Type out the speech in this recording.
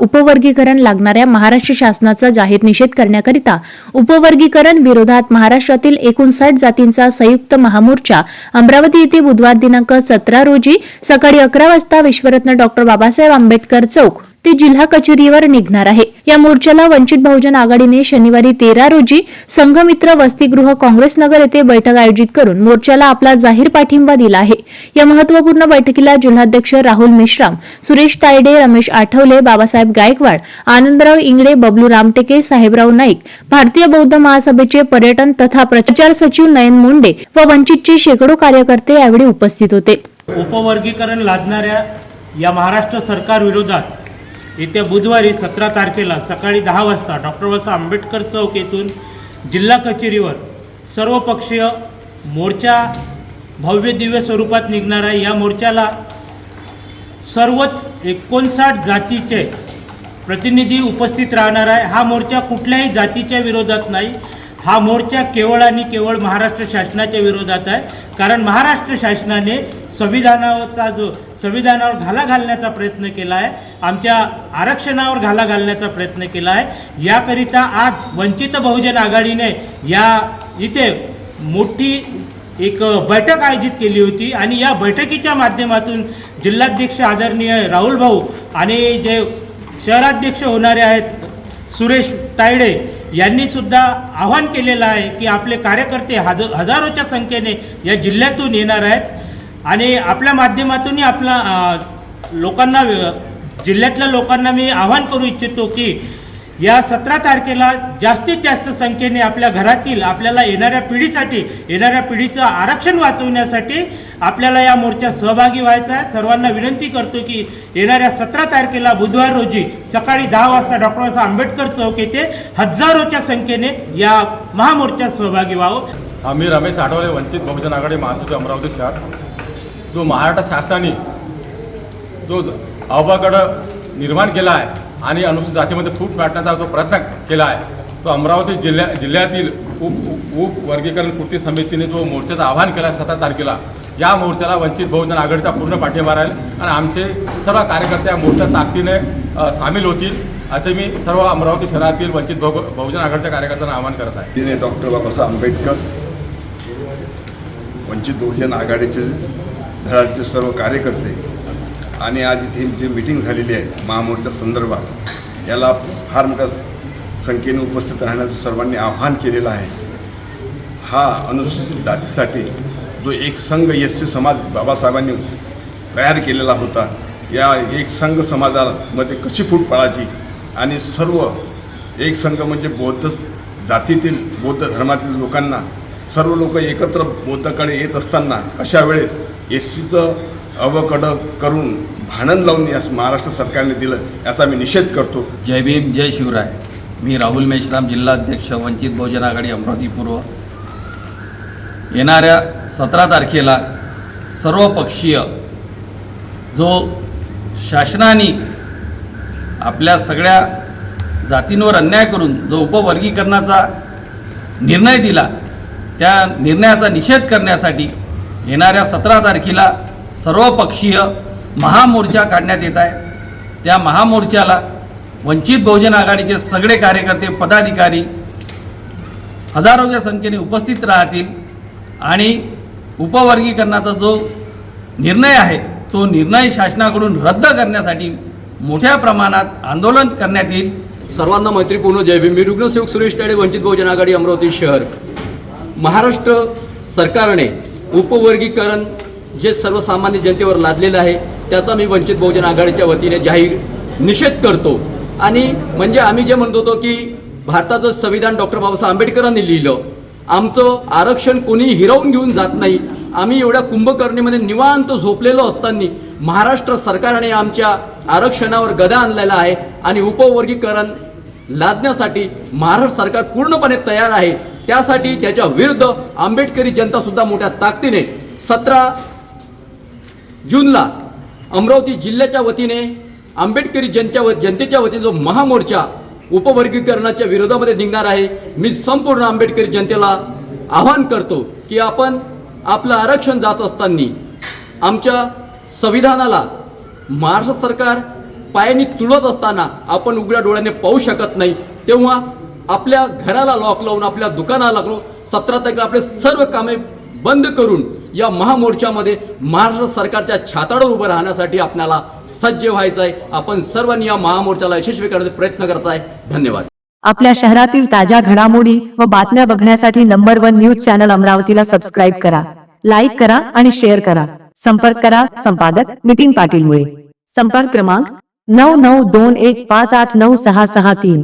उपवर्गीकरण लागणाऱ्या महाराष्ट्र शासनाचा जाहीर निषेध करण्याकरिता उपवर्गीकरण विरोधात महाराष्ट्रातील 59 जातींचा संयुक्त महामोर्चा अमरावती येथे बुधवार दिनांक 17 रोजी सकाळी 11 वाजता विश्वरत्न डॉक्टर बाबासाहेब आंबेडकर चौक ते जिल्हा कचेरीवर निघणार आहे। या मोर्चाला वंचित बहुजन आघाडीने शनिवारी 13 रोजी संघमित्र वसतिगृह काँग्रेस नगर येथे बैठक आयोजित करून मोर्चाला आपला जाहीर पाठिंबा दिला आहे। या महत्त्वपूर्ण बैठकीला जिल्हाध्यक्ष राहुल मेश्राम, सुरेश तायडे, रमेश आठवले, बाबासाहेब गायकवाड, आनंदराव इंगळे, बबलू रामटेके, साहेबराव नाईक, भारतीय बौद्ध महासभेचे पर्यटन तथा प्रचार सचिव नयन मुंडे व वंचितचे शेकडो कार्यकर्ते यावेळी उपस्थित होते। उपवर्गीकरण लादणाऱ्या या महाराष्ट्र सरकार विरोधात येत्या बुधवारी 17 तारखेला सकाळी 10 वाजता डॉक्टर बाबासाहेब आंबेडकर चौक येथून जिल्हा कचेरीवर सर्वपक्षीय मोर्चा भव्य दिव्य स्वरूपात निघणार आहे। या मोर्चाला सर्वच 59 जातीचे प्रतिनिधी उपस्थित राहणार आहे। हा मोर्चा कुठल्याही जातीच्या विरोधात नाही, हा मोर्चा केवळ आणि केवळ महाराष्ट्र शासनाच्या विरोधात आहे। कारण महाराष्ट्र शासनाने संविधानावर घाला घालण्याचा प्रयत्न केला आहे, आमच्या आरक्षणावर घाला घालण्याचा प्रयत्न केला आहे। याकरिता आज वंचित बहुजन आघाडीने इथे मोठी एक बैठक आयोजित केली होती आणि या बैठकीच्या माध्यमातून जिल्हाध्यक्ष आदरणीय राहुल भाऊ आणि जे शहराध्यक्ष होणारे आहेत सुरेश तायडे यांनी सुद्धा आवाहन केलेलं आहे की आपले कार्यकर्ते हजारोच्या संख्येने या जिल्ह्यातून येणार आहेत आणि आपल्या माध्यमातूनही लोकांना जिल्ह्यातल्या लोकांना मी आवाहन करू इच्छितो की या 17 तारखेला जास्तीत जास्त संख्येने आपल्या घरातील आपल्याला येणाऱ्या पिढीचं आरक्षण वाचवण्यासाठी आपल्याला या मोर्चात सहभागी व्हायचं आहे। सर्वांना विनंती करतो की येणाऱ्या 17 तारखेला बुधवार रोजी सकाळी 10 वाजता डॉक्टर बाबासाहेब आंबेडकर चौक येथे हजारोच्या संख्येने या महामोर्चात सहभागी व्हावं। आम्ही रमेश आठवले, वंचित बहुजन आघाडी महासचिव अमरावती शहर। जो महाराष्ट्र शासनाने जो अवघड निर्माण केला आहे आणि अनुसूचित जातीमध्ये फूट पाडण्याचा जो प्रयत्न केला आहे, तो अमरावती जिल्ह्यातील उपवर्गीकरण कृती समितीने जो मोर्चाचं आवाहन केलं आहे 17 तारखेला, या मोर्चाला वंचित बहुजन आघाडीचा पूर्ण पाठिंबा राहील आणि आमचे सर्व कार्यकर्ते या मोर्चात ताकदीने सामील होतील असे मी सर्व अमरावती शहरातील वंचित बहुजन आघाडीच्या कार्यकर्त्यांना आवाहन करत आहे। डॉक्टर बाबासाहेब आंबेडकर वंचित बहुजन आघाडीचे धडाडीचे सर्व कार्यकर्ते आणि आज इथे जी मीटिंग झालेली आहे महामोर्चा संदर्भात, याला फार मोठ्या संख्येने उपस्थित राहण्याचं सर्वांनी आवाहन केलेलं आहे। हा अनुसूचित जातीसाठी जो एक संघ SC समाज बाबासाहेबांनी तयार केलेला होता, या एक संघ समाजामध्ये कशी फूट पाडायची आणि सर्व एक संघ म्हणजे बौद्ध जातीतील बौद्ध धर्मातील लोकांना सर्व लोक एकत्र बौद्धकडे येत असताना अशा वेळेस SCचं अवकड करून भांडण लावून या महाराष्ट्र सरकारने दिलं, याचा मी निषेध करतो। जय भीम, जय शिवराय। मी राहुल मेश्राम, जिल्हाध्यक्ष वंचित बहुजन आघाडी अमरावती पूर्व। येणाऱ्या 17 तारखेला सर्वपक्षीय जो शासनाने आपल्या सगळ्या जातींवर अन्याय करून जो उपवर्गीकरणाचा निर्णय दिला, त्या निर्णयाचा निषेध करण्यासाठी येणाऱ्या 17 तारखेला सर्वपक्षीय महामोर्चा काढण्यात येत आहे। त्या महामोर्चाला वंचित बहुजन आघाडीचे सगळे कार्यकर्ते, पदाधिकारी हजारोच्या संख्येने उपस्थित राहतील आणि उपवर्गीकरणाचा जो निर्णय आहे तो निर्णय शासनाकडून रद्द करण्यासाठी मोठ्या प्रमाणात आंदोलन करण्यात येईल। सर्वांना मैत्रीपूर्ण जय भीम। मी रुग्णसेवक सुरेश तायडे, वंचित बहुजन आघाडी अमरावती शहर। महाराष्ट्र सरकारने उपवर्गीकरण जे सर्वसामान्य जनतेवर लादलेलं आहे त्याचा मी वंचित बहुजन आघाडीच्या वतीने जाहीर निषेध करतो। आणि म्हणजे आम्ही जे म्हणतो होतो की भारताचं संविधान डॉक्टर बाबासाहेब आंबेडकरांनी लिहिलं, आमचं आरक्षण कोणी हिरावून घेऊन जात नाही। आम्ही एवढ्या कुंभकर्णीमध्ये निवांत झोपलेलो असताना महाराष्ट्र सरकारने आमच्या आरक्षणावर गदा आणलेला आहे आणि उपवर्गीकरण लादण्यासाठी महाराष्ट्र सरकार पूर्णपणे तयार आहे। त्यासाठी त्याच्या विरुद्ध आंबेडकरी जनतासुद्धा मोठ्या ताकदीने 17 जूनला अमरावती जिल्ह्याच्या वतीने आंबेडकरी जनतेच्या वतीने जो महामोर्चा उपवर्गीकरणाच्या विरोधामध्ये निघणार आहे। मी संपूर्ण आंबेडकरी जनतेला आवाहन करतो की आपण आपलं आरक्षण जात असताना आमच्या संविधानाला महाराष्ट्र सरकार पायाने तुळत असताना आपण उघड्या डोळ्याने पाहू शकत नाही, तेव्हा आपल्या घराला लॉक लावून, आपल्या दुकानाला लॉक लावून 17 तारखेला आपले सर्व कामे बंद करून या महामोर्चामध्ये महाराष्ट्र सरकारच्या छाताडावर उभं राहण्यासाठी आपल्याला सज्ज व्हायचं आहे. आपण सर्वांनी या महामोर्चाला यशस्वी करण्याचा प्रयत्न करत आहे. धन्यवाद. आपल्या शहरातील ताज्या घडामोडी व बातम्या बघण्यासाठी नंबर 1 न्यूज चॅनल अमरावतीला सबस्क्राईब करा, लाईक करा आणि शेअर करा. संपर्क करा संपादक नितीन पाटील मुळे. संपर्क क्रमांक 9921589663.